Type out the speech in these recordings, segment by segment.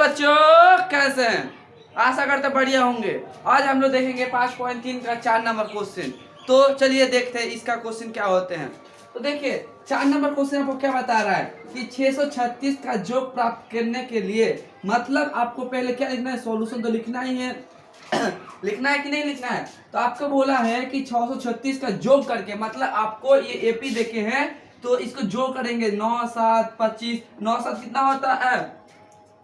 बच्चों, कैसे हैं? आशा करते बढ़िया होंगे। आज हम लोग देखेंगे 5.3 का 4 नंबर क्वेश्चन। तो चलिए देखते हैं इसका क्वेश्चन क्या होते हैं। तो देखिए 4 नंबर क्वेश्चन आपको क्या बता रहा है कि 636 का योग प्राप्त करने के लिए मतलब आपको पहले क्या लिखना है, सॉल्यूशन तो लिखना ही है। लिखना है कि नहीं लिखना है? तो आपको बोला है कि 636 का योग करके मतलब आपको ये एपी देखे हैं तो इसको जोड़ करेंगे। 9 7 25, 9 7 कितना होता है,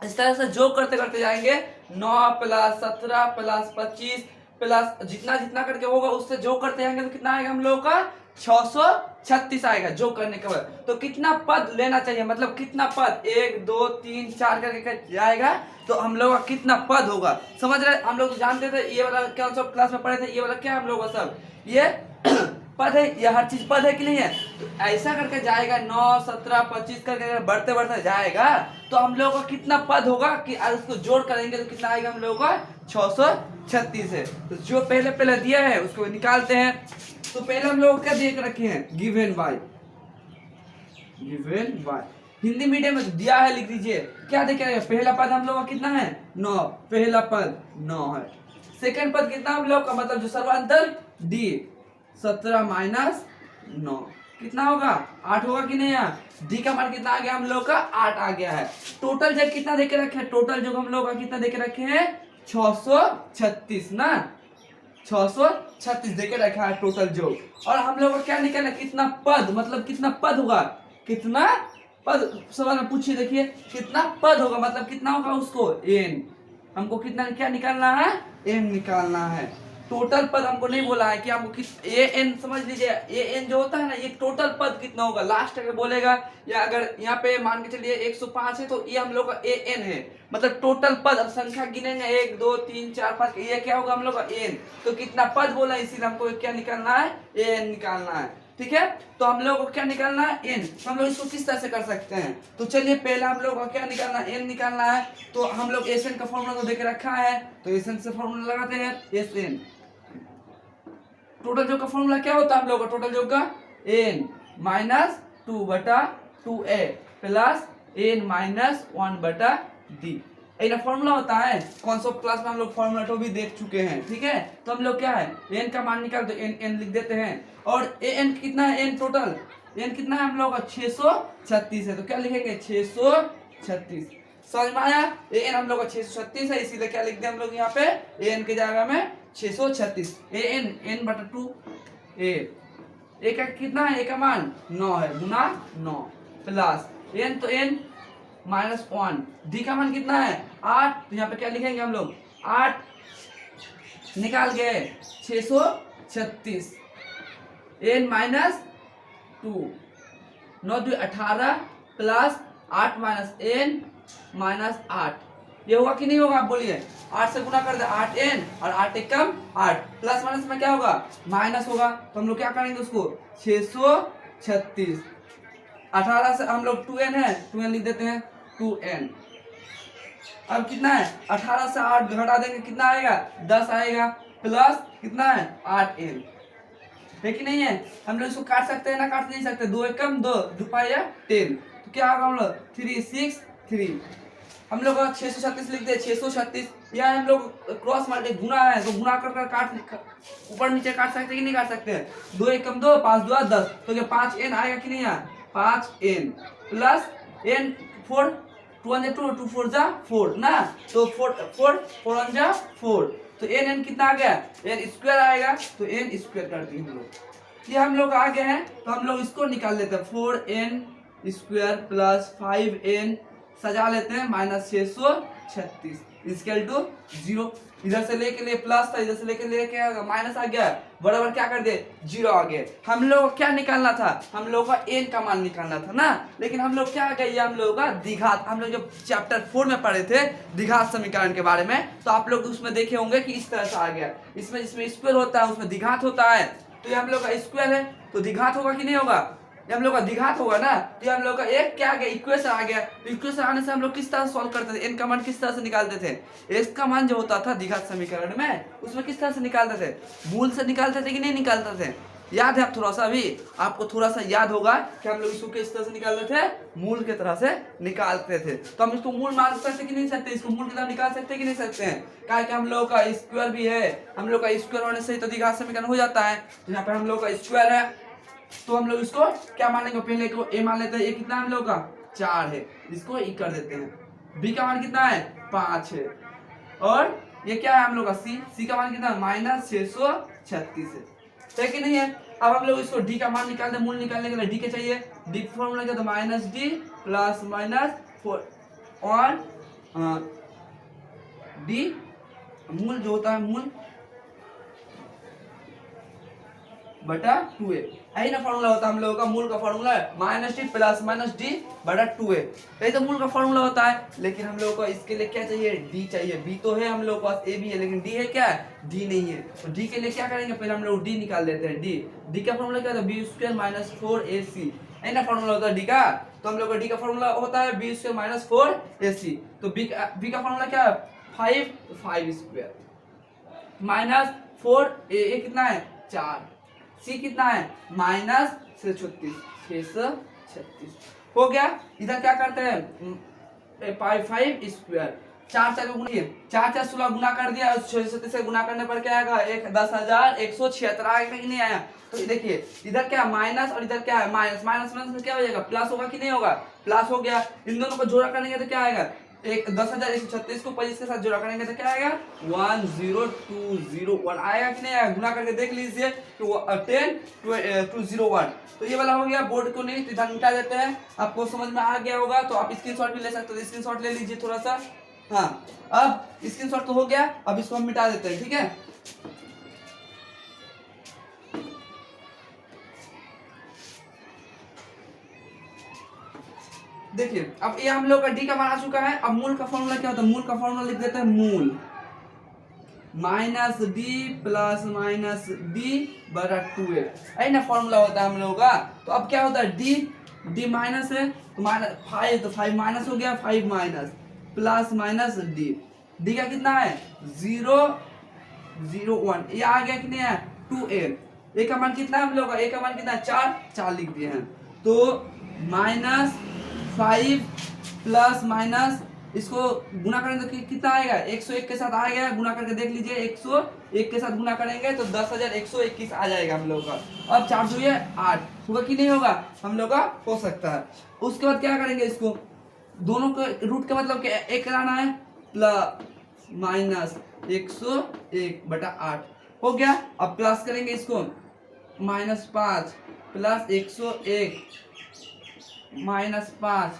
इस तरह से जोड़ करते करते जाएंगे। 9 + 17 + 25 प्लस जितना जितना करके होगा उससे जोड़ करते जाएंगे तो कितना आएगा हम लोगों का 636 आएगा जोड़ करने के बाद। तो कितना पद लेना चाहिए, मतलब कितना पद 1 2 3 4 करके जाएगा तो हम लोग का कितना पद होगा, समझ रहे? हम लोग जानते थे ये वाला क्या सब क्लास में पढ़े थे, ये वाला क्या हम लोग सब ये पद है, ये हर चीज पद है कि नहीं है। तो ऐसा करके जाएगा 9 17 25 करके बढ़ते बढ़ते जाएगा तो हम लोगों का कितना पद होगा कि उसको जोड़ करेंगे तो कितना आएगा हम लोगों का 636 है। तो जो पहले पहले दिया है उसको निकालते हैं। तो पहले हम लोग क्या देख रखे हैं, गिवन बाय हिंदी मीडियम में दिया है, लिख दीजिए क्या देखेंगे। पहला पद हम लोग का कितना है 9, पहला पद 9 है। सेकंड पद कितना हम लोग का, मतलब जो सर्वांतर डी 17 - 9 कितना होगा 8 होगा कि नहीं। डी का मान कितना आ गया हम लोग का 8 आ गया है। टोटल जग कितना देके रखे हैं, टोटल जो हम लोग का कितना देके रखे हैं 636 ना, 636 देके रखा है टोटल जो। और हम लोग को क्या निकालना कितना पद, मतलब कितना पद होगा, कितना पद सवाल में पूछिए। देखिए कितना पद होगा मतलब कितना होगा उसको एन, हमको कितना क्या निकालना है एन निकालना है। टोटल पद हमको नहीं बोला है कि हमको किस ए एन, समझ लीजिए ए एन जो होता है ना ये टोटल पद कितना होगा लास्ट अगर बोलेगा, या अगर यहाँ पे मान के चलिए 105 है तो ये हम लोग का ए एन है, मतलब टोटल पद। अब संख्या गिनेंगे 1 2 3 4 5, ये क्या होगा हम लोग का एन। तो कितना पद बोला है इसीलिए हमको क्या निकालना है ए एन निकालना है, ठीक है। तो हम लोग को क्या निकालना है एन। तो हम लोग इसको किस तरह से कर सकते हैं, तो चलिए पहले हम लोग को क्या निकालना है एन निकालना है। तो हम लोग एस एन का फॉर्मूला तो देके रखा है, तो एस एन से फॉर्मूला लगाते हैं एस एन। टोटल योग का फॉर्मूला क्या होता है हम लोग का, टोटल योग का n - 2/2a plus n - 1/d ये फॉर्मूला होता है। कॉन्सेप्ट क्लास में हम लोग फॉर्मूला तो भी देख चुके हैं, ठीक है। तो हम लोग क्या है n का मान निकाल तो n लिख देते हैं। और n कितना है, n टोटल n कितना है हम लोग का 636 है। तो क्या लिखेंगे 636, समझ में आया। n हम लोग का 636 है इसीलिए क्या लिख दें हम लोग यहाँ पे n के जगह में 636 n/2 a का कितना है, a का मान 9 है गुना 9 प्लस n तो n -1, d का मान कितना है 8। तो यहाँ पे क्या लिखेंगे हम लोग 8 निकाल गए 636 n - 2 9 2 18 प्लस 8 n - 8 ये होगा कि नहीं होगा, आप बोलिए। 8 से गुना कर दे 8n और 8 एक कम 8 प्लस माइनस में क्या होगा माइनस होगा। तो हम लोग क्या करेंगे उसको 636 18 से हम लोग 2n है 2n लिख देते हैं 2n। अब कितना है 18 से 8 घटा देंगे कितना आएगा 10 आएगा प्लस कितना है 8n है कि नहीं है। हम लोग इसको काट सकते हैं ना, काट नहीं सकते, 2 एक कम 2 2 पाई 10। तो क्या होगा हम लोग 3 6 3 हम लोग 636 लिख दे 636। यहाँ हम लोग क्रॉस मार के गुना है तो गुना कर काट ऊपर नीचे काट सकते कि नहीं काट सकते। 2 एक कम 2 5 2 10 तो क्या 5n आएगा कि नहीं, 5n प्लस n 4 2 1 2 2 4 जा 4 ना, तो 4 4 4 1 जा 4 तो n कितना आ गया n स्क्वायर आएगा। तो n स्क्वायर कर दिए हम लोग, ये हम लोग आ गए हैं। तो हम लोग इसको निकाल लेते हैं 4n स्क्वायर प्लस 5n सजा लेते हैं -636 इक्वल टू 0। इधर से लेके लिए प्लस था, इधर से लेके लिए माइनस आ गया बराबर क्या कर दे 0 आ गए। हम लोग को क्या निकालना था, हम लोग का n का मान निकालना था ना, लेकिन हम लोग क्या गए हम लोग का द्विघात। हम लोग जब चैप्टर 4 में पढ़े थे द्विघात समीकरण के बारे में तो आप लोग उसमें देखे होंगे कि इस तरह से आ गया। इसमें स्क्वायर होता है उसमें द्विघात होता है, तो ये हम लोग का स्क्वायर है तो द्विघात होगा कि नहीं होगा, ये हम लोग का द्विघात होगा ना। तो ये हम लोग का एक क्या आ गया इक्वेशन आ गया। तो इक्वेशन आने से हम लोग किस तरह सॉल्व करते थे, n का मान किस तरह से निकालते थे, s का मान जो होता था द्विघात समीकरण में उसमें किस तरह से निकालते थे, मूल से निकालते थे कि नहीं निकालते थे, याद है आप थोड़ा सा भी, आपको थोड़ा सा याद होगा कि हम लोग इसको किस तरह से निकालते थे, मूल की तरह से निकालते थे। तो हम इसको मूल मान सकते कि नहीं सकते, इसको मूल की तरह निकाल सकते कि नहीं सकते हैं, क्या कि हम लोग का स्क्वायर भी है, हम लोग का स्क्वायर होने से तो द्विघात समीकरण हो जाता है। तो यहाँ पे हम लोग का स्क्वायर है तो हम लोग इसको क्या मानेंगे, पहले को ए मान लेते हैं, ए कितना हम लोग का 4 है, इसको ई कर देते हैं। बी का मान कितना है 5 है, और ये क्या है हम लोग का सी का मान कितना -636 है कि नहीं है। अब हम लोग इसको डी का मान निकालते हैं, मूल निकालने के लिए डी के चाहिए, डी फॉर्मूला क्या, तो -d प्लस -4 और डी मूल जो होता है मूल बटा 2a, यही ना फॉर्मूला होता है हम लोगों का, मूल का फॉर्मूला है -d प्लस -d बटा 2a, यही तो मूल का फॉर्मूला होता है। लेकिन हम लोगों को इसके लिए क्या चाहिए, d चाहिए। b तो है हम लोगों के पास, a भी है, लेकिन d है क्या है, d नहीं है। तो d के लिए क्या करेंगे, पहले हम लोग d निकाल लेते हैं। d का फॉर्मूला क्या था, b² - 4ac, यही ना फॉर्मूला होता है d का। तो हम लोग का d का फॉर्मूला होता है b² - 4ac। तो b का फॉर्मूला क्या है 5² -4, a कितना है 4, सी कितना है -636 हो गया। इधर क्या करते हैं 5 स्क्वायर, 4 को गुणिए, 4 16 गुना कर दिया, 636 से गुना करने पर क्या आएगा 10,176 आएगा कि नहीं आया। तो देखिए इधर क्या माइनस और इधर क्या है माइनस, माइनस में क्या हो जाएगा प्लस होगा कि नहीं होगा, प्लस हो गया। इन दोनों को जोड़ा करेंगे तो क्या आएगा, 10,136 को 25 के साथ जोड़ा करेंगे तो क्या आएगा 10201 आएगा कि नहीं आएगा। गुना करके देख लीजिए 10201। तो ये वाला हो गया, बोर्ड को नहीं इधर मिटा देते हैं। आपको समझ में आ गया होगा तो आप स्क्रीनशॉट भी ले सकते हो, स्क्रीनशॉट ले लीजिए थोड़ा सा। हाँ अब स्क्रीनशॉट तो हो गया, अब इसको हम मिटा देते हैं, ठीक है। देखिए अब ये हम लोग का डी का मान आ चुका है। अब मूल का फॉर्मूला क्या होता है, मूल का फॉर्मूला लिख देते हैं, मूल -d प्लस -d बटा 2a, है ना फॉर्मूला होता है हम लोग का। तो अब क्या होता है d माइनस है तो -5, तो 5 माइनस हो गया, 5 माइनस प्लस -d का कितना है 001, ये आ गया कि नहीं है 2a। a का मान कितना है हम लोग का, a का मान कितना है 4 लिख दिए हैं। तो -5 प्लस माइनस इसको गुना करेंगे तो कितना आएगा 101 के साथ आएगा, गुना करके देख लीजिए 101 के साथ गुना करेंगे तो 10,121 आ जाएगा हम लोग का। अब 4 2 8 होगा कि नहीं होगा, हम लोग का हो सकता है। उसके बाद क्या करेंगे, इसको दोनों के रूट का मतलब क्या एक कराना है, प्लस माइनस 101 बटा 8 हो गया। अब प्लस करेंगे इसको -5 प्लस 101 -5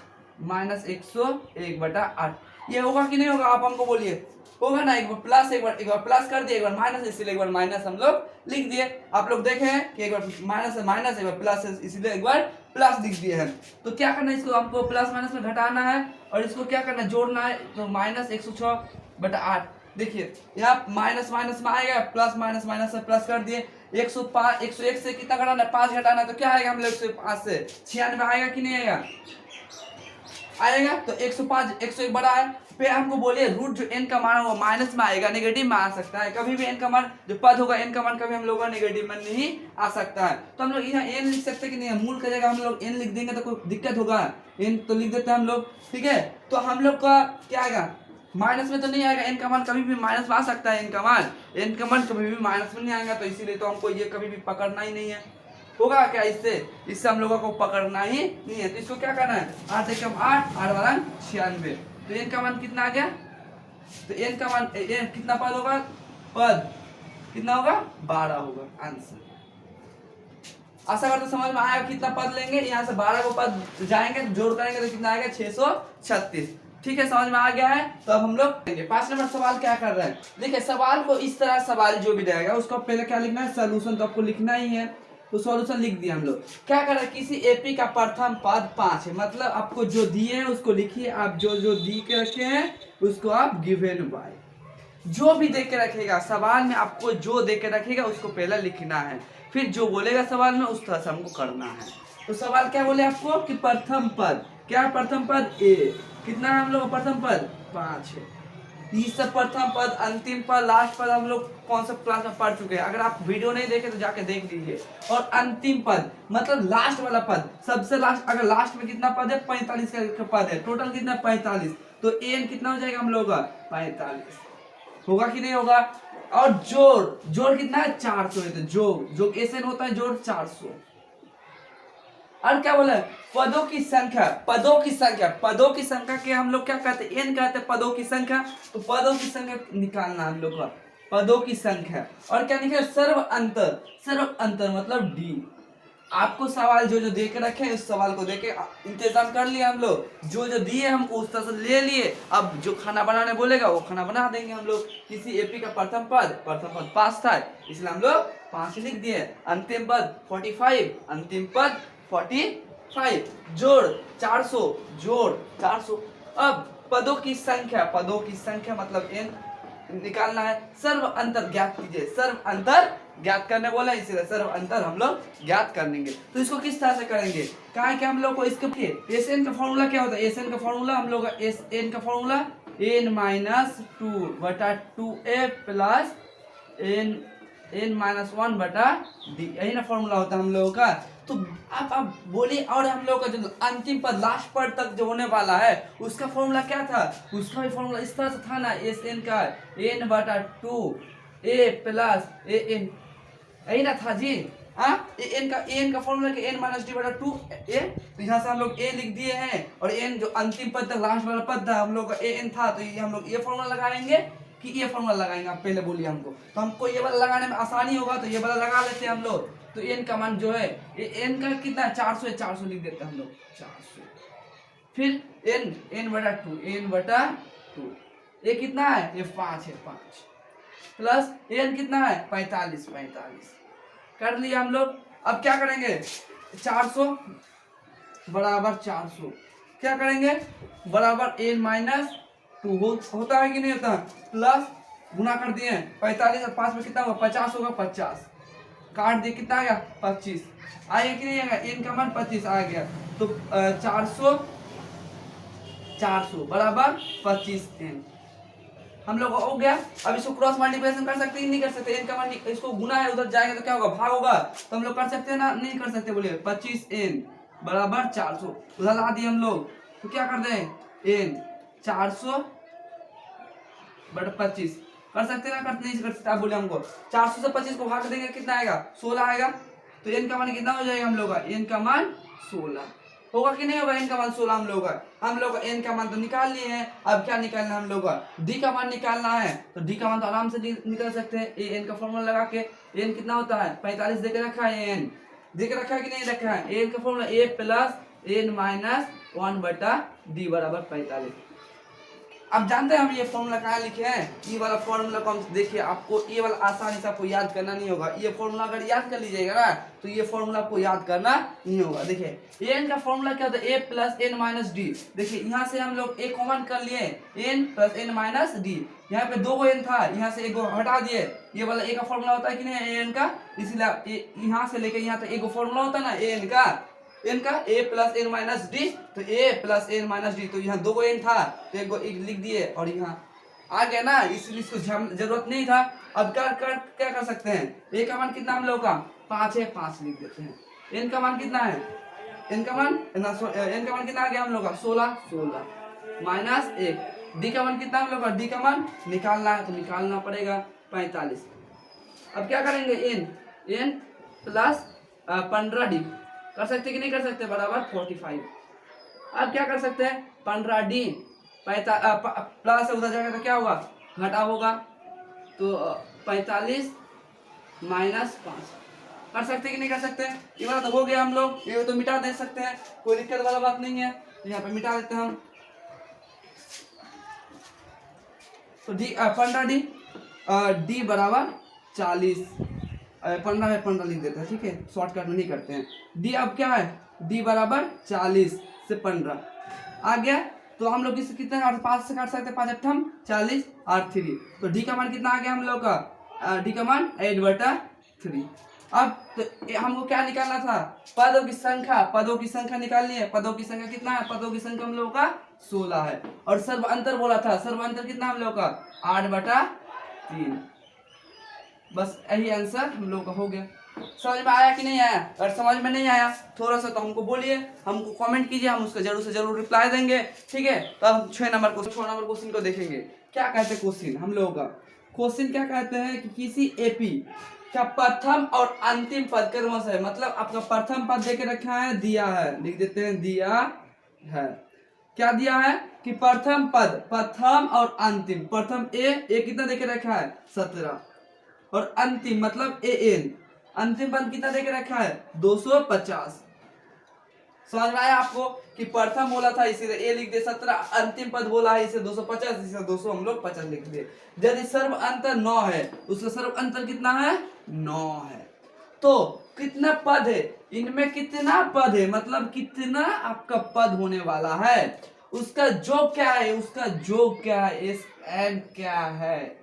-101 बटा 8, ये होगा कि नहीं होगा, आप हमको बोलिए होगा ना। एक बार प्लस, एक बार प्लस कर दिए, एक बार माइनस, इसीलिए एक बार माइनस हम लोग लिख दिए। आप लोग देखे हैं कि एक बार माइनस है माइनस, एक बार प्लस है, इसीलिए एक बार प्लस लिख दिए हैं। तो क्या करना है, इसको हमको प्लस माइनस में घटाना है और इसको क्या करना है जोड़ना है। तो -106 बटा 8, देखिए यहाँ माइनस माइनस में आएगा, प्लस माइनस माइनस में प्लस कर दिए। 101 से कितना घटाना है 5 घटाना है, तो क्या आएगा हम लोग 105 से 96 आएगा कि नहीं आएगा, आएगा। तो 105 101 बड़ा है। फिर हमको बोलिए रूट जो n का मान होगा माइनस में आएगा, नेगेटिव में आ सकता है। कभी भी n का मान जो पद होगा n का मान कभी हम लोग का नेगेटिव में नहीं आ सकता है। तो हम लोग यहाँ n लिख सकते कि नहीं, मूल का जगह हम लोग n लिख देंगे तो कोई दिक्कत होगा, n तो लिख देते हैं हम लोग, ठीक है। तो हम लोग का क्या आएगा माइनस में तो नहीं आएगा, n का मान कभी भी माइनस में आ सकता है, n का मान कभी भी माइनस में नहीं आएगा। तो इसीलिए तो हमको ये कभी भी पकड़ना ही नहीं है, होगा क्या इससे हम लोगों को पकड़ना ही नहीं है। तो इसको क्या करना है 8 एकम 8 8 वाला 96। तो n का मान कितना आ गया, तो n का मान n कितना पद होगा, पद कितना होगा 12 होगा आंसर। आशा करते समझ में आया कितना पद लेंगे, यहाँ से 12 को पद जाएंगे जोड़ करेंगे तो कितना आएगा 636, ठीक है समझ में आ गया है। तो अब हम लोग 5 नंबर सवाल क्या कर रहे हैं, देखिए सवाल को इस तरह सवाल जो भी रहेगा उसको पहले क्या लिखना है, सोल्यूशन तो आपको लिखना ही है। तो सॉल्यूशन लिख दिया हम लोग। क्या कर रहे हैं, किसी एपी का प्रथम पद 5 है, मतलब आपको जो दिए हैं उसको लिखिए, आप जो जो दी के रखे हैं उसको आप गिवन बाय, जो भी दे के रखेगा सवाल में आपको जो दे के रखेगा उसको पहले लिखना है, फिर जो बोलेगा सवाल में उस तरह से हमको करना है। तो सवाल क्या बोले आपको कि प्रथम पद, क्या प्रथम पद ए, कितना है हम लोग प्रथम पद 5 है, ये सब प्रथम पद, अंतिम पद, लास्ट पद हम लोग कॉन्सेप्ट क्लास में पढ़ चुके हैं। अगर आप वीडियो नहीं देखे तो जाके देख लीजिए। और अंतिम पद मतलब लास्ट वाला पद, सबसे लास्ट, अगर लास्ट में कितना पद है 45 का पद है, टोटल कितना 45, तो एन कितना हो जाएगा हम लोग का 45, होगा कि नहीं होगा। और जोड़ कितना है 400 है, तो जो एन होता है जोड़ 400। और क्या बोला है पदों की संख्या के हम लोग क्या कहते हैं, एन कहते हैं पदों की संख्या। तो पदों की संख्या निकालना हम लोग का, पदों की संख्या। और क्या निकले सर्व अंतर मतलब डी। आपको सवाल जो दे के रखे हैं उस सवाल को देके इंतजाम कर लिया हम लोग, जो दिए हमको उस तरह से ले लिए। अब जो खाना बनाने बोलेगा वो खाना बना देंगे हम लोग। किसी एपी का प्रथम पद 5 था, इसलिए हम लोग 5 लिख दिए। अंतिम पद 45, अंतिम पद 45, जोड़ 400। अब पदों की संख्या मतलब एन निकालना है। सर्व अंतर ज्ञात कीजिए, सर्व अंतर ज्ञात करने बोला, इसीलिए सर्व अंतर हम लोग ज्ञात करेंगे। तो इसको किस तरह से करेंगे, क्या कि हम लोग को इसके एस एन का फॉर्मूला क्या होता है, एस एन का फॉर्मूला हम लोग एस एन का फॉर्मूला n-2/2a प्लस n-1/d, यही ना फॉर्मूला होता है हम लोगों का। तो आप बोलिए, और हम लोग का जो अंतिम पद लास्ट पद तक जो होने वाला है उसका फॉर्मूला क्या था, उसका भी फॉर्मूला इस तरह से था ना, एस एन का n/2a प्लस an, यही ना था जी। एन का फॉर्मूला के n-d/2a, तो यहाँ से हम लोग a लिख दिए हैं। और n जो अंतिम पद तक लास्ट वाला पद था हम लोग का an था, तो ये हम लोग ये फॉर्मूला लगाएंगे कि ये फॉर्मूला लगाएंगे। आप पहले बोलिए हमको, तो हमको ये वाला लगाने में आसानी होगा, तो ये वाला लगा लेते हैं हम लोग। तो n का मान जो है n का कितना 400 है, 400 लिख देते हैं हम लोग 400। फिर n/2 ये कितना है, ये 5 है, 5 प्लस n कितना है 45 कर लिया हम लोग। अब क्या करेंगे, 400 बराबर 400 क्या करेंगे बराबर n-2 होता है कि नहीं होता, प्लस गुना कर दिए 45 और 5 में कितना होगा 50 होगा, 50 काट दिए कितना आ गया 25 आएगा कि नहीं आएगा, n का मान 25 आ गया। तो 400 बराबर 25n हम लोग हो गया। अब इसको क्रॉस मल्टीप्लिकेशन कर सकते हैं, नहीं कर सकते, n का मान इसको गुना है उधर जाएगा तो क्या होगा भाग होगा, तो हम लोग कर सकते हैं ना, नहीं कर सकते, बोलिए 25n बराबर 400 उधर ला दिए हम लोग। तो क्या कर दें n 400/25 कर सकते ना, कर नहीं कर सकते, आप बोले हमको 400 से 25 को भाग देंगे कितना आएगा 16 आएगा। तो n का मान कितना हो जाएगा हम लोग का, n का मान 16 होगा कि नहीं होगा, n का मान 16 हम लोग का n का मान तो निकाल लिए हैं। अब क्या निकालना है हम लोग का, d का मान निकालना है। तो d का मान तो आराम से निकाल सकते हैं, n का फॉर्मूला लगा के। n कितना होता है 45 दे के रखा है, n दे के रखा है कि नहीं रखा है, n का फॉर्मूला a प्लस n-1/d बराबर 45। अब जानते हैं हम ये फॉर्मूला कहाँ लिखे हैं, ये वाला फॉर्मूला को हम देखिए, आपको ये वाला आसानी से आपको याद करना नहीं होगा। ये फॉर्मूला अगर याद कर लीजिएगा ना तो ये फॉर्मूला आपको याद करना नहीं होगा। देखिए n का फॉर्मूला क्या होता है, a प्लस n-d। देखिए यहाँ से हम लोग a कॉमन कर लिए, n प्लस n-d, यहाँ पे 2 n था, यहाँ से एक हटा दिए। ये वाला a का फॉर्मूला होता है कि नहीं n का, इसलिए यहाँ से लेके यहाँ तक एक फॉर्मूला होता है ना n का a प्लस n-d, तो a प्लस n-d, तो यहाँ 2 n था तो एक लिख दिए और यहाँ आ गया ना, इसलिए इसको जरूरत नहीं था। अब क्या कर सकते हैं, a का मान कितना हम लोग का 5 है, 5 लिख देते हैं। n का मान कितना है, n का मान कितना आ गया हम लोग का 16 माइनस 1। d का मान कितना हम लोग का, d का मान निकालना है तो निकालना पड़ेगा 45। अब क्या करेंगे n प्लस 15d कर सकते कि नहीं कर सकते, बराबर 45। अब क्या कर सकते हैं 15d प्लस उधर जाएगा तो क्या होगा घटा होगा, तो 45 माइनस 5 कर सकते कि नहीं कर सकते। ये वाला तो हो गया हम लोग, ये तो मिटा दे सकते हैं, कोई दिक्कत वाला बात नहीं है। यहाँ पे मिटा देते हैं हम, तो d 15d d बराबर 40, 15 लिख देते हैं, ठीक है, शॉर्टकट में नहीं करते हैं। d अब क्या है, d बराबर 40 से 15 आ गया। तो हम लोग इसे कितने 5 से काट सकते हैं, 5 अट्ठम 40 और 3, तो d का मान कितना आ गया हम लोग का, d का मान 8/3 अब तो हमको क्या निकालना था, पदों की संख्या, पदों की संख्या निकालनी है। पदों की संख्या कितना है, पदों की संख्या हम लोगों का 16 है। और सर्व अंतर बोला था, सर्व अंतर कितना हम लोगों का 8/3। बस यही आंसर हम लोग का हो गया। समझ में आया कि नहीं आया? अगर समझ में नहीं आया थोड़ा सा तो हमको बोलिए, हमको कमेंट कीजिए, हम उसका जरूर से जरूर रिप्लाई देंगे, ठीक है। तो हम 6 नंबर क्वेश्चन को देखेंगे। क्या कहते हैं क्वेश्चन हम लोगों का, क्वेश्चन क्या कहते हैं कि किसी एपी का प्रथम और अंतिम पद क्रमश है, मतलब आपका प्रथम पद देके रखा है, दिया है, लिख देते हैं दिया है। क्या दिया है कि प्रथम पद, प्रथम और अंतिम, प्रथम ए कितना देके रखा है 17, और अंतिम मतलब ए एन, अंतिम पद कितना देके रखा है 250। समझ में आया आपको कि प्रथम बोला था इसीलिए ए लिख दे 17, अंतिम पद बोला है इसे 250, इसे 200 हम लोग 50 लिख दिए। यदि सर्व अंतर 9 है, उसका सर्व अंतर कितना है 9 है। तो कितना पद है, इनमें कितना पद है, मतलब कितना आपका पद होने वाला है, उसका योग क्या है, उसका योग क्या है, एस एन क्या है।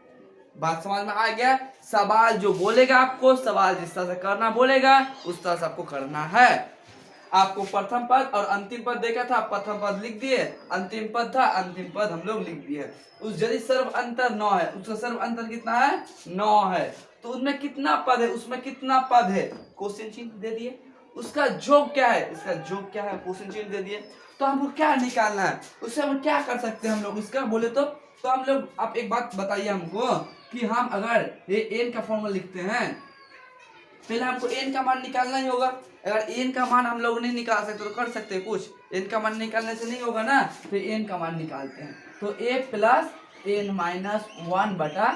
बात समझ में आ गया। सवाल जो बोलेगा आपको, सवाल जिस तरह से करना बोलेगा उस तरह से आपको करना है। आपको प्रथम पद और अंतिम पद देखा था, प्रथम पद लिख दिए, अंतिम पद था, अंतिम पद हम लोग लिख दिए। उस यदि सर्व अंतर 9 है, उसका सर्व अंतर कितना है 9 है, तो उसमें कितना पद है, उसमें कितना पद है, क्वेश्चन चिन्ह दे दिए। उसका योग क्या है, इसका योग क्या है, क्वेश्चन चिन्ह दे दिए। तो हमको क्या निकालना है, उससे हम क्या कर सकते हैं हम लोग, इसका बोले तो हम लोग, आप एक बात बताइए हमको कि हम अगर ये एन का फॉर्मूला लिखते हैं, पहले हमको एन का मान निकालना ही होगा। अगर एन का मान हम लोग नहीं निकाल सकते तो कर सकते हैं कुछ, एन का मान निकालने से नहीं होगा ना, फिर एन का मान निकालते हैं। तो ए प्लस एन माइनस 1/d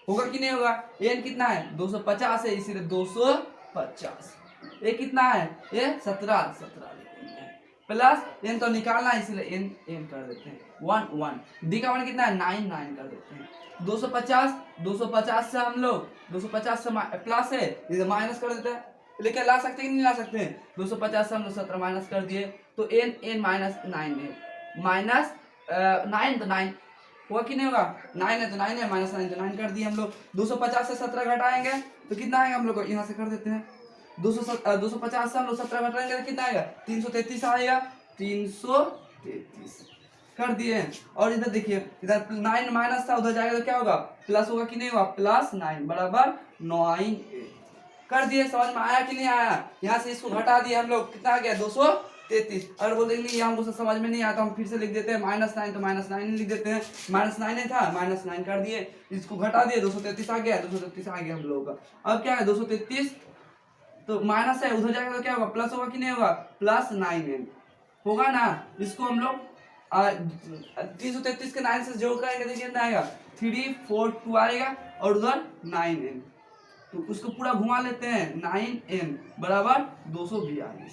होगा कि नहीं होगा। एन कितना है 250 है, इसीलिए 250। ए कितना है, ये 17 प्लस एन तो निकालना है, इसलिए एन कर देते हैं 1 डी का मान कितना है 9 कर देते हैं। 250 से हम लोग 250 से प्लस है, इधर माइनस कर देते हैं, लेके ला सकते हैं कि नहीं ला सकते हैं। 250 से हम लोग 17 माइनस कर दिए, तो एन माइनस 9 है, माइनस 9 तो 9 हुआ कि नहीं होगा, 9 है तो 9 है, माइनस 9 तो 9 कर दिए हम लोग। 250 से 17 घटाएंगे तो कितना आएगा हम लोग को, यहाँ से कर देते हैं। 250 से हम लोग 17 घटाएंगे तो कितना आएगा 333 आएगा, 333 कर दिए। और इधर देखिए, इधर 9 माइनस था, उधर जाएगा तो क्या होगा प्लस होगा कि नहीं होगा, प्लस 9 बराबर 9 कर दिए। समझ में आया कि नहीं आया। यहाँ से इसको घटा दिए हम लोग, कितना आ गया 233। अगर बोल देंगे ये हमको समझ में नहीं आता, हम फिर से लिख देते हैं -9, तो -9 लिख देते हैं, -9 था -9 कर दिए, इसको घटा दिए 233 आ गया, 233 आ गया हम लोगों का। अब क्या है 233 तो माइनस है, उधर जाएगा तो क्या होगा प्लस होगा कि नहीं होगा, प्लस 9n होगा ना। इसको हम लोग 333 के 9 से जोड़ करेंगे तो कितना आएगा 342 आएगा, और उधर 9n, तो उसको पूरा घुमा लेते हैं, 9n बराबर 242।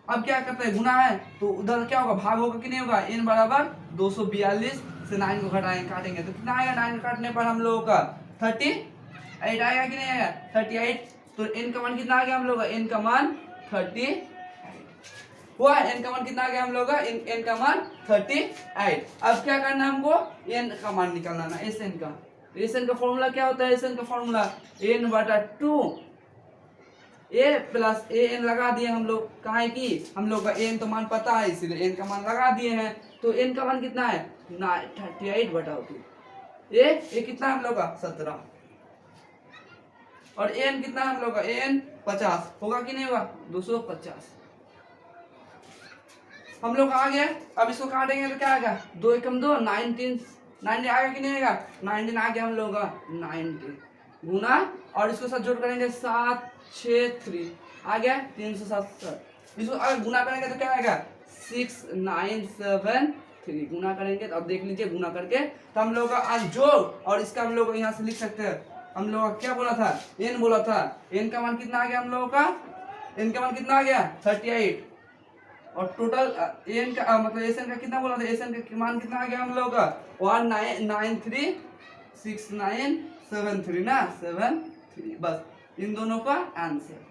अब क्या करते हैं गुना है, तो उधर क्या होगा भाग होगा कि नहीं होगा, n बराबर 242 से 9 को घटाएंगे काटेंगे तो कितना आएगा, 9 काटने पर हम लोगों का 38 आएगा कि नहीं आएगा 38। तो n का मान कितना आ गया हम लोग का, n का मान 38 हुआ, n का मान कितना आ गया हम लोग का, n का मान 38। अब क्या करना है हमको, n का मान निकालना ना, Sn का। तो Sn का फॉर्मूला क्या होता है, Sn का formula n/2 a plus an लगा दिए हम लोग, कहा है कि हम लोग का n तो मान पता है, इसीलिए n का मान लगा दिए हैं। तो n का मान कितना है 38/2, a कितना हम लोग का 17, और n कितना हम लोग का, n 50 होगा कि नहीं होगा 250 हम लोग आ गए। अब इसको काटेंगे तो क्या आएगा, 2 एकम 2, 19 आएगा कि नहीं आएगा, 19 आ गया हम लोग का 90 गुना, और इसको साथ जोड़ करेंगे 7 6 3 आ गया 377। इसको अगर गुना करेंगे तो क्या आएगा 6973 गुना करेंगे। तो अब देख लीजिए गुना करके तो हम लोग का आज जोड़, और इसका हम लोग यहाँ से लिख सकते हैं। हम लोग का क्या बोला था, n बोला था, n का मान कितना आ गया हम लोगों का, n का मान कितना आ गया 38, और टोटल n का मतलब Sn का कितना बोला था, Sn का मान कितना आ गया हम लोगों का 19936973 ना 73। बस इन दोनों का आंसर।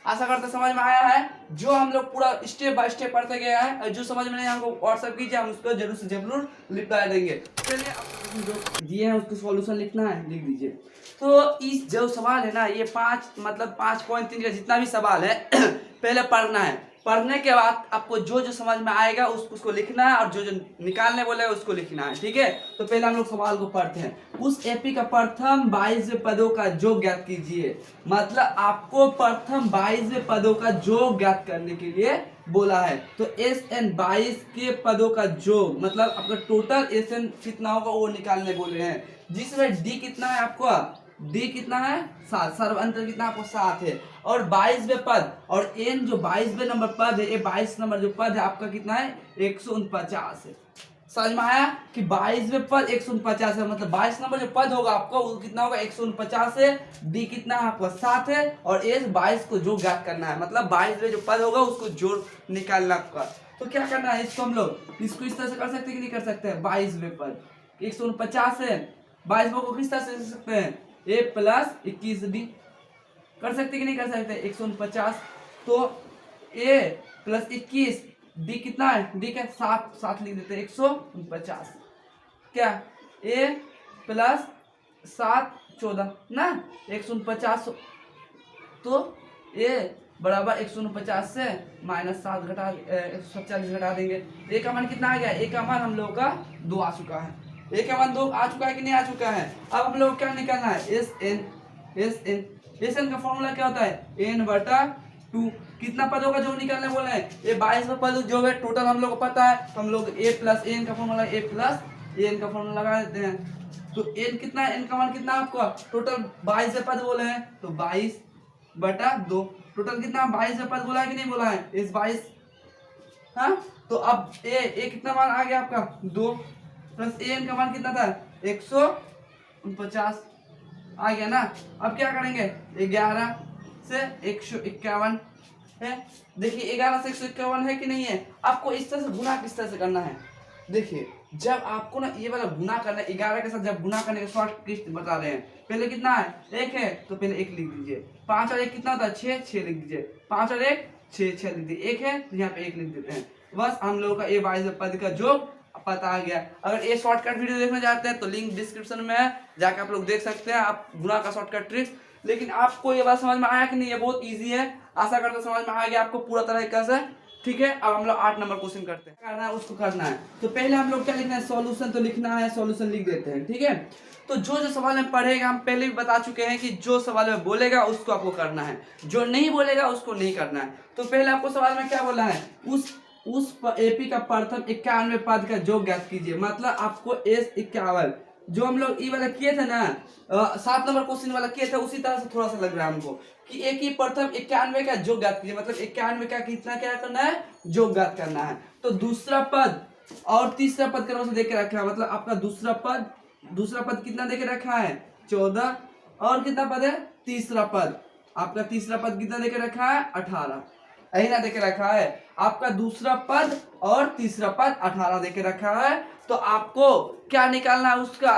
आशा करते समझ में आया है। जो हम लोग पूरा स्टेप बाय स्टेप पढ़ते गए हैं, और जो समझ में नहीं हमको व्हाट्सएप कीजिए, हम उसको जरूर से जरूर लिखवा देंगे। चलिए जो दिए हैं उसको सॉल्यूशन लिखना है, लिख दीजिए। तो इस जो सवाल है ना, ये 5.3 का जितना भी सवाल है पहले पढ़ना है। पढ़ने के बाद आपको जो जो समझ में आएगा उसको लिखना है, और जो जो निकालने बोलेगा उसको लिखना है, ठीक है। तो पहले हम लोग सवाल को पढ़ते हैं। उस एपी का प्रथम 22वें पदों का योग ज्ञात कीजिए। मतलब आपको प्रथम 22वें पदों का योग ज्ञात करने के लिए बोला है। तो SN 22 के पदों का योग मतलब आपका टोटल SN कितना होगा वो निकालने बोले हैं, जिसमें D कितना है आपको, D कितना है 7, सर्वांतर कितना आपको 7 है, और 22वें पद और N जो 22वें नंबर पद है, ये 22 नंबर जो पद है आपका कितना है 149 है। समझ में आया कि 22वें पद 149 है, मतलब 22 नंबर जो पद होगा आपका वो कितना होगा 149 है। D कितना है आपका 7 है, और S 22 को जोड़ ज्ञात करना है, मतलब 22वें जो पद होगा उसको जोड़ निकालना आपका। तो क्या करना है, इसको हम लोग इसको इस तरह से कर सकते हैं कि नहीं कर सकते हैं। 22वें पद 149 है, 22 को किस तरह से लिख सकते हैं, A प्लस 21D कर सकते कि नहीं कर सकते 149। तो A प्लस 21 D कितना है, D का 7 लिख देते हैं 149। क्या A प्लस 7 14 ना 149। तो A बराबर 149 से -7 घटा 147 घटा देंगे। A का मान कितना आ गया, A का मान हम लोग का 2 आ चुका है। A का मान 2 आ चुका है कि नहीं आ चुका है। अब हम लोग क्या निकालना है, SN का फॉर्मूला क्या होता है n/2। कितना पदों का जो निकालने बोले हैं, ये 22 पद जो है टोटल हम लोग को पता है, तो हम लोग A प्लस n का फॉर्मूला का फॉर्मूला लगा देते हैं। तो n कितना है, n का मान कितना आपको टोटल 22 पद बोले हैं, तो 22/2 टोटल कितना 22 पद बोला है कि नहीं बोला है, इस 22। हाँ तो अब A कितना मान आ गया आपका 2 प्लस n का मान कितना था 149 आ गया ना। अब क्या करेंगे 11 से 151 है। देखिए 11 से 151 है कि नहीं है। आपको इस तरह से गुना किस तरह से करना है, देखिए जब आपको ना ये वाला गुना करना है 11 के साथ, जब गुना करने के शॉर्ट ट्रिक बता रहे हैं। पहले कितना है 1 है, तो पहले 1 लिख दीजिए। 5 और 1 कितना होता है 6 लिख दीजिए। 5 और 1 6 लिख दीजिए। 1 है तो यहाँ पे 1 लिख देते हैं। बस हम लोगों का ये 22 पद का योग पता आ गया। अगर ये शॉर्टकट वीडियो देखना चाहते हैं तो लिंक डिस्क्रिप्शन में है, जाके आप लोग देख सकते हैं आप गुना का शॉर्टकट ट्रिक्स। लेकिन आपको ये बात समझ में आया कि नहीं, ये बहुत इजी है। आशा करते समझ में आ गया आपको पूरा तरीका से, ठीक है। अब हम लोग 8 नंबर क्वेश्चन करते हैं, करना है उसको करना है। तो पहले हम लोग क्या लिखना है, सॉल्यूशन तो लिखना है, सॉल्यूशन लिख देते हैं, ठीक है। तो जो जो सवाल में पढ़ेगा हम पहले भी बता चुके हैं कि जो सवाल में बोलेगा उसको आपको करना है, जो नहीं बोलेगा उसको नहीं करना है। तो पहले आपको सवाल में क्या बोला है, उस एपी का प्रथम 91वें पद का योग ज्ञात कीजिए। मतलब आपको S51 जो हम लोग ये वाला किए थे ना 7 नंबर क्वेश्चन वाला किए थे, उसी तरह से थोड़ा सा लग रहा है हमको कि एक ही प्रथम 91 का योग ज्ञात कीजिए। मतलब 91 का कितना क्या करना है, योग ज्ञात करना है। तो दूसरा पद और तीसरा पद क्रम से देके रखा है। मतलब आपका दूसरा पद कितना देके रखा है 14, और कितना पद है तीसरा पद, आपका तीसरा पद कितना देके रखा है 18, यही ना देके रखा है। आपका दूसरा पद और तीसरा पद 18 देके रखा है। तो आपको क्या निकालना है उसका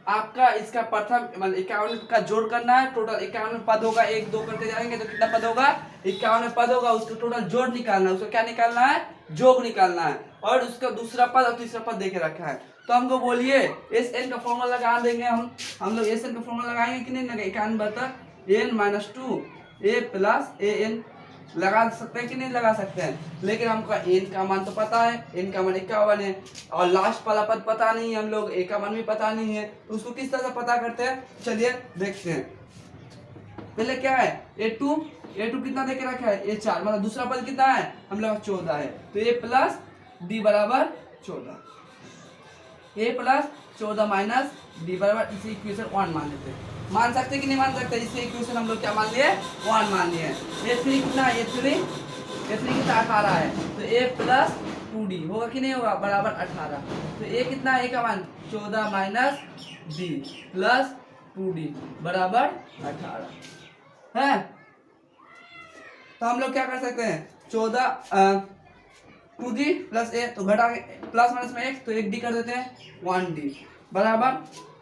आपका इसका प्रथम मतलब 51 का जोड़ करना है। टोटल 51 पद होगा, 1 2 करके जाएंगे तो कितना पद होगा 51 पद होगा, उसका टोटल जोड़ निकालना है। उसका क्या निकालना है, जोग निकालना है। और उसका दूसरा पद और तीसरा पद देके रखा है। तो हमको बोलिए SN का फॉर्मूला लगा देंगे हम लोग SN का फॉर्मूला लगाएंगे कि नहीं लगाएंगे, 51/n-2 A प्लस AN लगा सकते हैं कि नहीं लगा सकते हैं। लेकिन हमको n का मान तो पता है, n का मान 51 है, और लास्ट वाला पद पता नहीं है, हम लोग a का मान भी पता नहीं है। तो उसको किस तरह से पता करते हैं, चलिए देखते हैं। पहले क्या है A2 कितना देके रखा है A4, मतलब दूसरा पद कितना है हम लोग 14 है। तो A प्लस D बराबर 14, A प्लस 14 माइनस D बराबर, इसे इक्वेशन 1 मान लेते हैं। मान सकते कि नहीं मान सकते, इसे इक्वेशन हम लोग क्या मान लिए 1 मान लिए। A3 कितना है A3 कितना 18 है। तो A प्लस 2D होगा कि नहीं होगा बराबर 18। तो A कितना है, A का मान 14 माइनस D प्लस 2D बराबर 18 है। तो हम लोग क्या कर सकते हैं 2D प्लस A, तो घटा प्लस माइनस में 1 तो 1D कर देते हैं 1D बराबर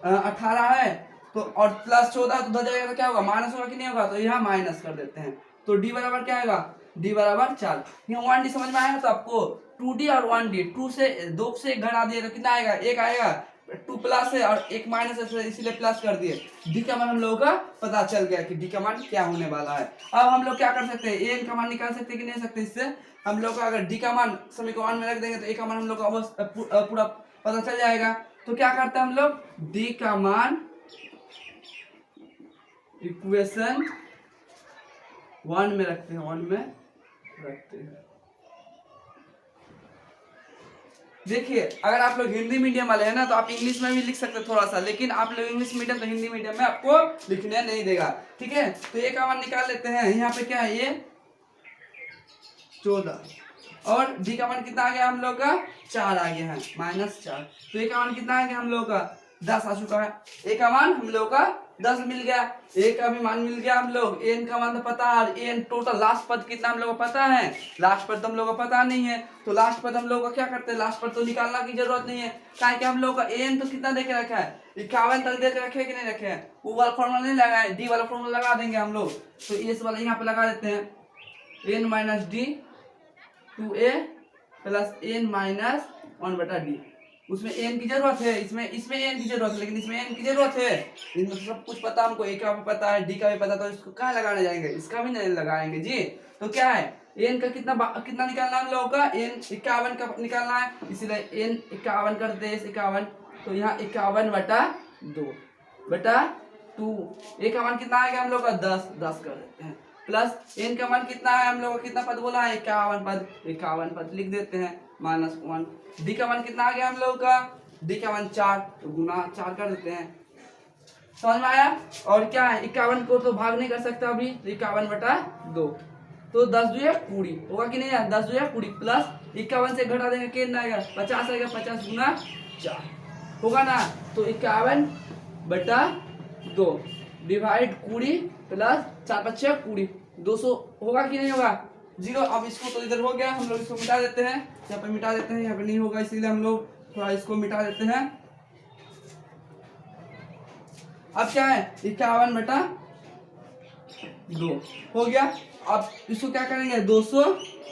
18 है। तो और प्लस 14 तो उधर जाएगा तो क्या होगा माइनस होगा कि नहीं होगा, तो यहाँ माइनस कर देते हैं। तो D बराबर क्या आएगा, D बराबर 4। यहाँ 1D समझ में आएगा। तो आपको 2D और 1D 2 से 1 घटा दिए तो कितना आएगा 1 आएगा। 2 प्लस है और एक माइनस है, इसीलिए प्लस कर दिए। डी का मान हम लोगों का पता चल गया कि डी का मान क्या होने वाला है। अब हम लोग क्या कर सकते हैं, एन का मान निकाल सकते हैं कि नहीं सकते। इससे हम लोग का अगर डी का मान समीकरण में रख देंगे तो ए का मान हम लोग का पूरा पता चल जाएगा। तो क्या करते हैं हम लोग, डी का मान इक्वेशन 1 में रखते हैं। देखिए अगर आप लोग हिंदी मीडियम वाले हैं ना तो आप इंग्लिश में भी लिख सकते हैं थोड़ा सा, लेकिन आप लोग इंग्लिश मीडियम तो हिंदी मीडियम में आपको लिखने नहीं देगा, ठीक है। तो ए का मान निकाल लेते हैं। यहाँ पे क्या है, ये 14 और डी का मान कितना आ गया हम लोग का, 4 आ गया है, -4। तो ए का मान कितना आ गया हम लोग का, 10 आ चुका है। ए का मान हम लोग का 10 मिल गया, ए का भी मान मिल गया हम लोग। एन का मान तो पता है, एन टोटल लास्ट पद कितना हम लोग को पता है, लास्ट पद तो हम लोग को पता नहीं है। तो लास्ट पद हम लोग का क्या करते हैं, लास्ट पद तो निकालना की जरूरत नहीं है, काहे कि हम लोग का एन तो कितना देके रखा है, 51 तक देके रखे कि नहीं रखे हैं। वो वाला फॉर्मूला नहीं लगाए, डी वाला फॉर्मूला लगा देंगे हम लोग। तो इस वाला यहाँ पे लगा देते हैं, n minus d 2a plus n minus 1/d। उसमें एन की जरूरत है, इसमें एन की जरूरत है, लेकिन इसमें एन की जरूरत है। इसमें सब कुछ पता हमको, ए का भी पता है, डी का भी पता, तो इसको कहाँ लगाने जाएंगे, इसका भी नहीं लगाएंगे जी। तो क्या है, एन का कितना निकालना है हम लोगों का, एन 51 का निकालना है, इसलिए एन 51 कर दे, 51। तो यहाँ 51/2 ए का मान कितना आएगा हम लोग का, 10 कर देते हैं। प्लस एन का मान कितना है हम लोग का, कितना पद बोला है, 51 पद लिख देते हैं, -1। डी का मान कितना आ गया हम लोग का, डी का मान 4, तो गुना 4 कर देते हैं। समझ में आया। और क्या है, 51 को तो भाग नहीं कर सकता अभी, तो 51/2। तो 10 दूया 20 होगा कि नहीं यार, 10 दूया 20 प्लस 51 से घटा देंगे कितना आएगा, 50 आएगा, 50 गुना 4 होगा ना। तो 51/2 डिवाइड 20 प्लस 4 5 20, 200 होगा कि नहीं होगा, 0। अब इसको तो इधर हो गया, हम लोग इसको मिटा देते हैं, यहाँ पे मिटा देते हैं, यहाँ पे नहीं होगा इसीलिए हम लोग थोड़ा इसको मिटा देते हैं। अब क्या है, 51/2 हो गया। अब इसको क्या करेंगे, 200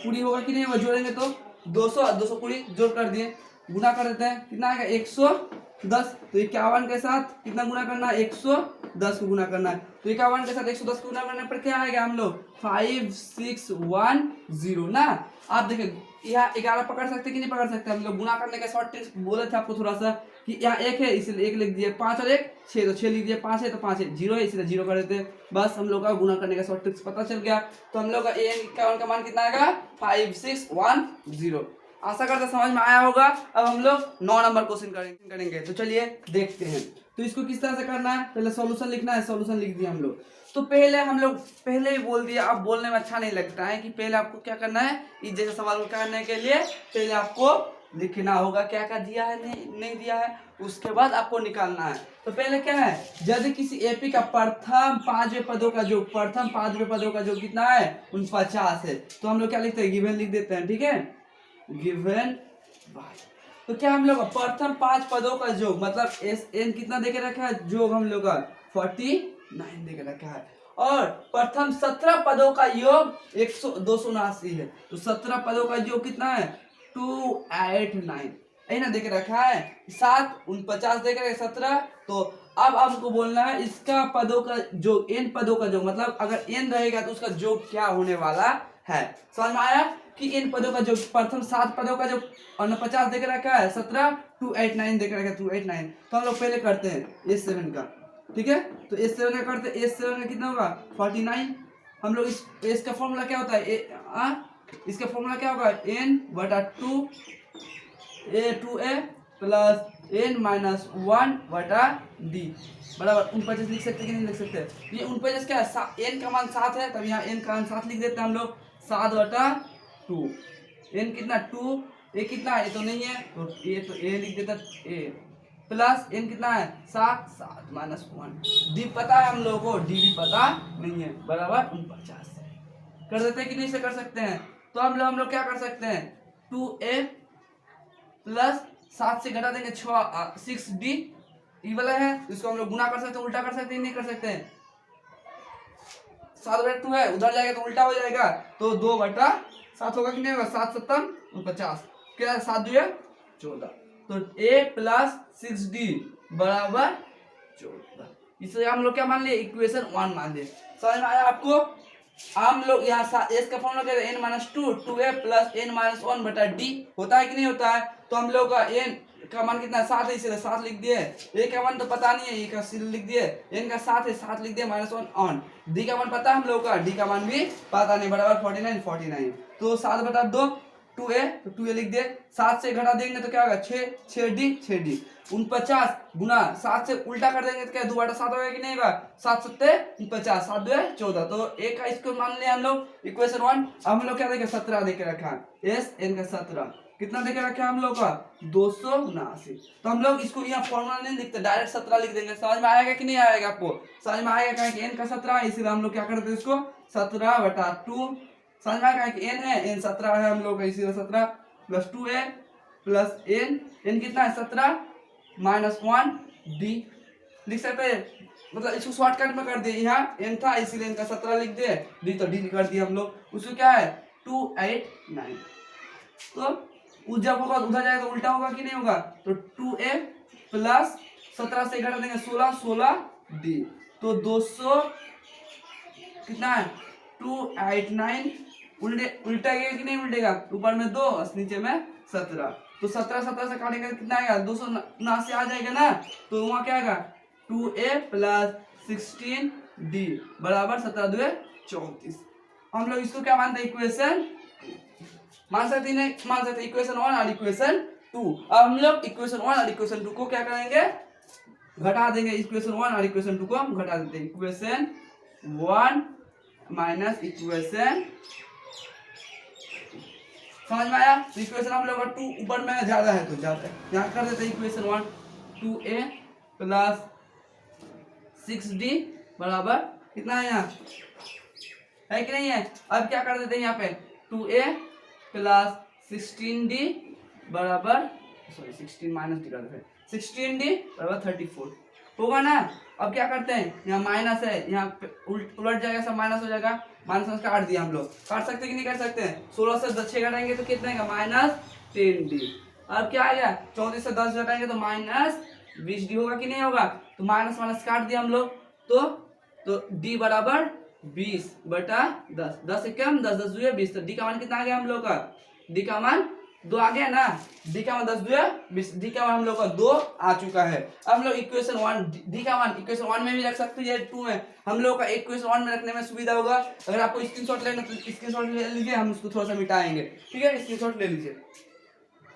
पूरी होगा कि नहीं होगा, जोड़ेंगे तो 200 पूरी जोड़ कर दिए, गुना कर देते हैं, कितना आएगा 110। तो 51 के साथ कितना गुना करना है, 110 को गुना करना है। तो 51 के साथ 110 को गुना करने पर क्या आएगा हम लोग, 5610 ना। आप देखिए यहाँ 11 पकड़ सकते कि नहीं पकड़ सकते, हम लोग गुना करने का शॉर्ट ट्रिक बोले थे आपको थोड़ा सा, कि यहाँ 1 है इसलिए 1 लिख दिए, 5 और 1 6, तो 6 लिख दिए, 5 है तो 5 है, 0 है इसलिए 0 कर देते। बस हम लोग का गुना करने का शॉर्ट ट्रिक्स पता चल गया। तो हम लोग का एन 51 का मान कितना आएगा, 5610। आशा करते समझ में आया होगा। अब हम लोग 9 नंबर क्वेश्चन करेंगे, तो चलिए देखते हैं। तो इसको किस तरह से करना है, पहले सॉल्यूशन लिखना है, सॉल्यूशन लिख दिया हम लोग। तो पहले हम लोग पहले ही बोल दिया, अब बोलने में अच्छा नहीं लगता है, कि पहले आपको क्या करना है, इस जैसे सवाल को करने के लिए पहले आपको लिखना होगा क्या क्या दिया है, नहीं दिया है, उसके बाद आपको निकालना है। तो पहले क्या है, यदि किसी एपी का प्रथम 5वें पदों का योग कितना है, 49 है, तो हम लोग क्या लिखते हैं, गिवन लिख देते हैं, ठीक है, गिवन बाय। तो क्या हम लोग प्रथम 5 पदों का योग, मतलब एस एन कितना देके रखा है, योग हम लोग का 49 देके रखा है, और प्रथम 17 पदों का योग 279 है। तो 17 पदों का योग कितना है, 289 ना देके रखा है, 7 49 देके रखा है, 17। तो अब आपको बोलना है इसका पदों का योग, एन पदों का योग, मतलब अगर एन रहेगा तो उसका योग क्या होने वाला है। समझ में आया कि इन पदों का जो प्रथम 7 पदों का जो 49 देके रखा है, 17 289 देके रखा है, 289। तो हम लोग पहले करते हैं S7 का, ठीक है। तो S7 का करते हैं, S7 का कितना होगा 49। हम लोग इस का फॉर्मूला क्या होता है, इसका फॉर्मूला क्या होगा, n/2a प्लस n-1/d बराबर 49 लिख सकते कि नहीं लिख सकते। ये 49 क्या है, n का मान 7 है, तब यहाँ n का मान 7 लिख देते हैं हम लोग, 7/2। n कितना 2, a कितना है, ये तो नहीं है, तो ये तो a लिख देता a प्लस n कितना है 7 -1। d पता है हम लोगों को, d भी पता नहीं है, बराबर 49 कर देते हैं कि नहीं से कर सकते हैं। तो हम लोग क्या कर सकते हैं, 2a प्लस 7 से घटा देंगे 6d, ये वाला है, इसको हम लोग गुना कर सकते हैं, उल्टा कर सकते हैं, नहीं कर सकते हैं। 7/2 है, उधर जाएगा तो उल्टा हो जाएगा, तो 2/7 होगा कि नहीं होगा, 7 7 49 क्या है, 7 2 14। तो तो a प्लस 6d बराबर 14। इसे हम लोग क्या मान लिए, इक्वेशन 1 मान लिए। समझ में आया आपको? हम लोग यहाँ एस का फॉर्मूला क्या है, n minus two, 2a plus n minus 1 बटा d होता है कि नहीं होता है? तो हम लोग का n का मान कितना है, 7 है, इसीलिए 7 लिख दिए। a का मान तो पता नहीं है, a का सीधे लिख दिए। n का 7 है, 7 लिख दिए, माइनस 1 ऑन। d का मान पता है हम लोग का, d का मान भी पता नहीं, बराबर 49। तो 7 बटा 2 2a, तो 2a लिख दिए। 7 से घटा देंगे तो क्या होगा, 6d 49 गुना 7 से उल्टा कर देंगे तो क्या 2 बटा 7 होगा कि नहीं होगा, 7 सत्ते 49, 7 2 14। तो एक का इसको मान लिया हम लोग इक्वेशन 1। अब हम लोग क्या देखे, 17 देके रखा है, एस एन का 17 कितना देके रखा है हम लोग का, 279। तो हम लोग इसको यहाँ फॉर्मूला नहीं लिखते, डायरेक्ट 17 लिख देंगे। समझ में आएगा कि नहीं आएगा आपको? समझ में आएगा कि एन का 17 है, इसीलिए हम लोग क्या करते हैं इसको 17 बटा 2। समझ में आएगा कि एन है, एन 17 है हम लोग का, इसीलिए 17 प्लस 2a प्लस एन कितना है 17 माइनस 1 डी लिख सकते हैं। मतलब इसको शॉर्टकट में कर दिए, यहाँ एन था इसीलिए इनका 17 लिख दिए, डी तो डी कर दिया हम लोग। उसको क्या है 289। तो जब होगा उधर जाएगा तो उल्टा होगा कि नहीं होगा, तो 2a प्लस 17 से घटा देंगे 16 डी, तो 200 कितना है 289। उल्टा गया कि नहीं उल्टेगा, ऊपर में 2 नीचे में 17। तो 17 से काटेगा कितना आएगा, 279 आ जाएगा ना। तो वहां क्या आएगा 2a प्लस 16d बराबर 17 2 34। हम लोग इसको क्या मानते हैं, इक्वेशन मान सकते नहीं, मान सकते इक्वेशन 1 और इक्वेशन 2। अब हम लोग इक्वेशन 1 और इक्वेशन 2 को क्या करेंगे, घटा देंगे। इक्वेशन 1 और इक्वेशन 2 को हम घटा देते हैं। इक्वेशन 1 माइनस इक्वेशन, समझ में आया? तो इक्वेशन हम लोग का 2 ऊपर में ज्यादा है तो ज्यादा है, यहाँ कर देते हैं इक्वेशन 1 2a प्लस 6d बराबर कितना है, यहाँ है कि नहीं है? अब क्या कर देते हैं यहाँ पे 2a प्लस 16d बराबर, सॉरी 16 माइनस डी कर देते हैं, 16d बराबर 34 होगा ना। अब क्या करते हैं, यहाँ माइनस है, यहाँ उलट जाएगा, सब माइनस हो जाएगा, माइनस काट दिया हम लोग। काट सकते कि नहीं कर सकते हैं? 16 से 6 घटाएंगे तो कितना आएगा, माइनस 10d। अब क्या आएगा 34 से 10 घटाएंगे तो माइनस 20d होगा कि नहीं होगा। तो माइनस माइनस काट दिया हम लोग, तो d बराबर 20 बटा 10, 10 से कम 10 10 दुए 20। तो d का मान कितना आ गया हम लोग का, d का मान 2 आ गया ना, d का मान 10 दुए 20, d का मान हम लोग का 2 आ चुका है। अब हम लोग इक्वेशन 1 d का मान इक्वेशन 1 में भी रख सकते हैं, 2 में हम लोग का इक्वेशन 1 में रखने में सुविधा होगा। अगर आपको स्क्रीनशॉट लेना तो स्क्रीनशॉट ले लीजिए, हम उसको थोड़ा सा मिटाएंगे, ठीक है? स्क्रीनशॉट ले लीजिए,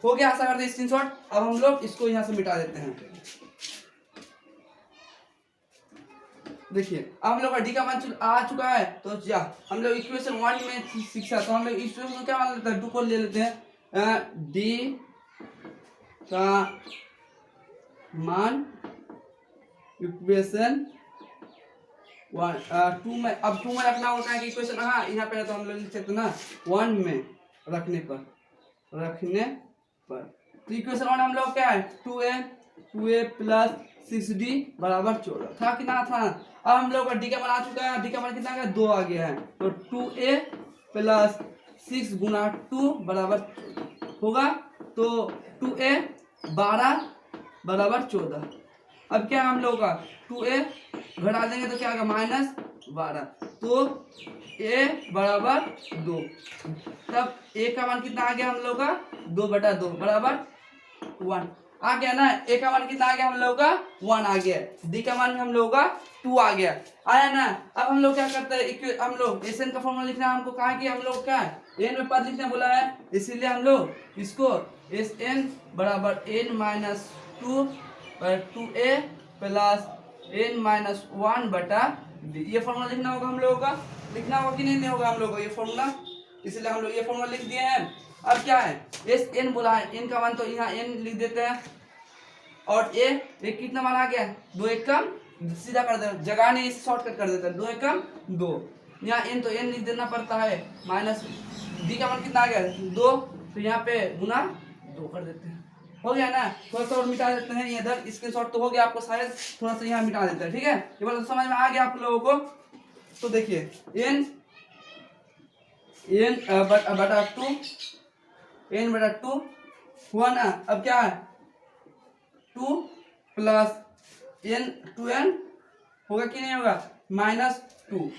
हो गया आशा करते हैं स्क्रीनशॉट। अब हम लोग इसको यहाँ से मिटा देते हैं। देखिए अब हम लोग का डी का मान आ चुका है, तो क्या हम लोग इक्वेशन 1 में शिक्षा, तो हम लोग इक्वेशन को क्या मान लेते हैं, 2 को ले लेते हैं। डी का मान इक्वेशन 1 2 में, अब 2 में रखना होता है कि इक्वेशन, हाँ यहाँ पे तो हम लोग लिख सकते हैं ना 1 में रखने पर। तो इक्वेशन 1 हम लोग क्या है 2a प्लस 6d बराबर 14 था, कितना था। अब हम लोग का डी का मान आ चुका है, डी का मान कितना है 2 आ गया है, तो 2a प्लस 6 गुना 2 बराबर होगा, तो 2a 12 बराबर 14। अब क्या हम लोग का 2a घटा देंगे तो क्या होगा माइनस 12, तो a बराबर 2। तब a का मान कितना आ गया हम लोग का 2 बटा 2 बराबर 1 आ गया ना। a का मान कितना आ गया हम लोग का 1 आ गया, d का मान हम लोग का 2 आ गया, आया ना। अब हम लोग क्या करते हैं, हम लोग एस एन का फॉर्मूला लिखना है, हमको कहा कि हम लोग क्या एन में पद लिखने बोला है, इसीलिए हम लोग इसको एस एन बराबर n minus 2a plus n minus 1 बटा d, ये फॉर्मूला लिखना होगा हम लोगों का, लिखना होगा कि नहीं होगा हम लोग को ये फॉर्मूला, इसलिए हम लोग ये फॉर्मूला लिख दिए हैं। अब क्या है एस एन बोला है, एन का मान तो यहाँ एन लिख देते हैं, और ए कितना मान आ गया 2 एकम, सीधा कर देते जगह नहीं, शॉर्टकट कर देते हैं, 2 एकम 2, यहाँ एन तो एन लिख देना पड़ता है, माइनस डी का मान कितना आ गया 2, तो यहाँ पे गुना 2 कर देते हैं, हो गया ना। थोड़ा सा और मिटा देते हैं इधर, स्क्रीनशॉट तो हो गया आपको शायद, थोड़ा सा यहाँ मिटा देते हैं, ठीक है? ये बात समझ में आ गया आप लोगों को। तो देखिए एन बटा 2 हुआ ना। अब क्या है 2 प्लस n 2n होगा कि नहीं होगा, -2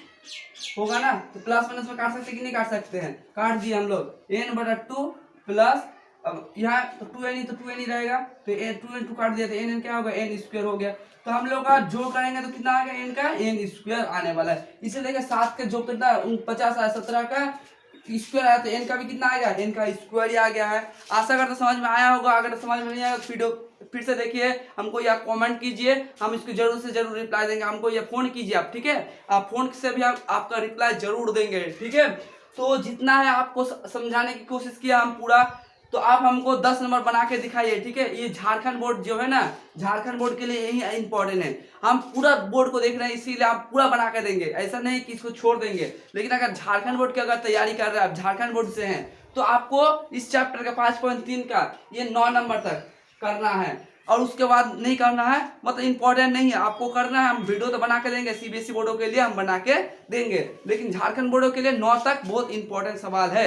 होगा ना। तो प्लस माइनस में काट सकते कि नहीं काट सकते हैं, काट दिए हम लोग। n/2 प्लस, अब यहाँ तो 2n ही रहेगा, तो 2n 2 काट दिया तो n क्या होगा, n² हो गया। तो हम लोग का जो करेंगे तो कितना आएगा, n का n² आने वाला है। इसे देखिए 7 के जो कितना 50 आया, 17 का स्क्वायर आया, तो n का भी कितना आएगा, n का स्क्वायर ही आ गया है। आशा करता समझ में आया होगा। अगर समझ में नहीं आया तो वीडियो फिर से देखिए, हमको या कमेंट कीजिए, हम इसको जरूर से जरूर रिप्लाई देंगे। हमको या फोन कीजिए आप, ठीक है, आप फोन से भी हम आपका रिप्लाई जरूर देंगे, ठीक है। तो जितना है आपको समझाने की कोशिश किया हम पूरा, तो आप हमको 10 नंबर बना के दिखाइए, ठीक है। ये झारखंड बोर्ड जो है ना, झारखंड बोर्ड के लिए यही इंपॉर्टेंट है। हम पूरा बोर्ड को देख रहे हैं, इसीलिए आप पूरा बना के देंगे, ऐसा नहीं कि इसको छोड़ देंगे। लेकिन अगर झारखंड बोर्ड की अगर तैयारी कर रहे हैं, आप झारखंड बोर्ड से हैं, तो आपको इस चैप्टर का 5.3 का ये 9 नंबर तक करना है, और उसके बाद नहीं करना है, मतलब इंपॉर्टेंट नहीं है, आपको करना है। हम वीडियो तो बना के देंगे, सीबीएसई बोर्डों के लिए हम बना के देंगे, लेकिन झारखंड बोर्डों के लिए 9 तक बहुत इंपॉर्टेंट सवाल है।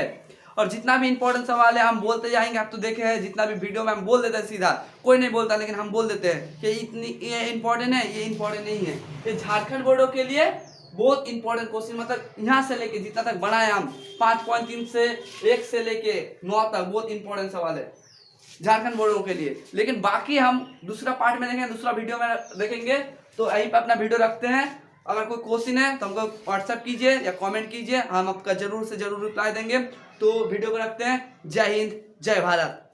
और जितना भी इंपॉर्टेंट सवाल है हम बोलते जाएंगे। आप तो देखे हैं जितना भी वीडियो में हम बोल देते हैं, सीधा कोई नहीं बोलता, लेकिन हम बोल देते हैं कि इतनी ये इंपॉर्टेंट है, ये इंपॉर्टेंट नहीं है। ये झारखंड बोर्डों के लिए बहुत इंपॉर्टेंट क्वेश्चन, मतलब यहाँ से लेके जितना तक बनाए हम 5.3 से 1 से लेके 9 तक बहुत इंपॉर्टेंट सवाल है झारखंड बोर्डों के लिए। लेकिन बाकी हम दूसरा पार्ट में देखेंगे, दूसरा वीडियो में देखेंगे। तो यहीं पर अपना वीडियो रखते हैं। अगर कोई क्वेश्चन है तो हमको व्हाट्सएप कीजिए या कमेंट कीजिए, हम आपका जरूर से जरूर रिप्लाई देंगे। तो वीडियो को रखते हैं। जय हिंद, जय भारत।